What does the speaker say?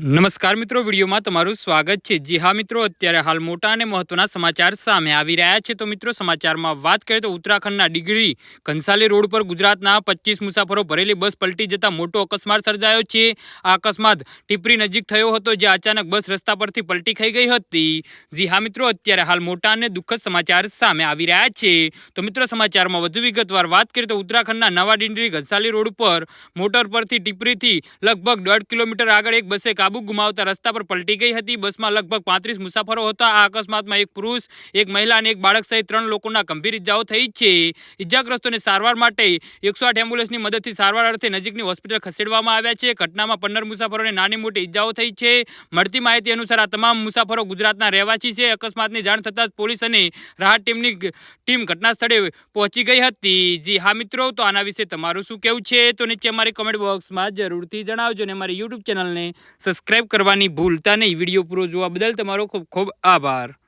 નમસ્કાર મિત્રો, વિડીયોમાં તમારું સ્વાગત છે। જી હા મિત્રો, અત્યારે હાલ મોટા અને મહત્વના સમાચાર સામે આવી રહ્યા છે। તો મિત્રો, સમાચારમાં વાત કરીએ તો ઉત્તરાખંડના ડિગરી કંસાલી રોડ પર ગુજરાતના 25 મુસાફરો ભરેલી બસ પલટી જતા મોટો અકસ્માત સર્જાયો છે। આ અકસ્માત ટીપરી નજીક થયો હતો, જે અચાનક બસ રસ્તા પરથી પલટી ખાઈ ગઈ હતી। જી હા મિત્રો, અત્યારે હાલ મોટા અને દુઃખદ સમાચાર સામે આવી રહ્યા છે। તો મિત્રો, સમાચારમાં વધુ વિગતવાર વાત કરીએ તો ઉત્તરાખંડના નવા ડિંડરી ઘનસાલી રોડ પર મોટર પરથી ટીપરીથી લગભગ 1.5 કિલોમીટર આગળ એક બસે કાબુ ગુમાવતા રસ્તા પર પલટી ગઈ હતી। બસમાં લગભગ 35 મુસાફરો હતા। આ અકસ્માતમાં એક પુરુષ, એક મહિલા અને એક બાળક સહિત 3 લોકોના ગંભીર ઇજાઓ થઈ છે। ઇજાગ્રસ્તોને સારવાર માટે 108 એમ્બ્યુલન્સની મદદથી સારવાર અર્થે નજીકની હોસ્પિટલ ખસેડવામાં આવ્યા છે। ઘટનામાં 15 મુસાફરોને નાની મોટી ઇજાઓ થઈ છે। મળતી માહિતી અનુસાર આ તમામ મુસાફરો ગુજરાતના રહેવાસી છે। અકસ્માતની જાણ થતાં જ પોલીસ અને રાહત ટીમની ટીમ ઘટના સ્થળે પહોંચી ગઈ હતી। જી હા મિત્રો, તો આના વિશે તમારું શું કહેવું છે તો નીચે અમારી કમેન્ટ બોક્સમાં જરૂરથી જણાવજો અને અમારી યુટ્યુબ ચેનલને સબસ્ક્રાઇબ કરવાની ભૂલતા નહીં। વિડીયો પૂરો જોવા બદલ તમારો ખૂબ ખૂબ આભાર।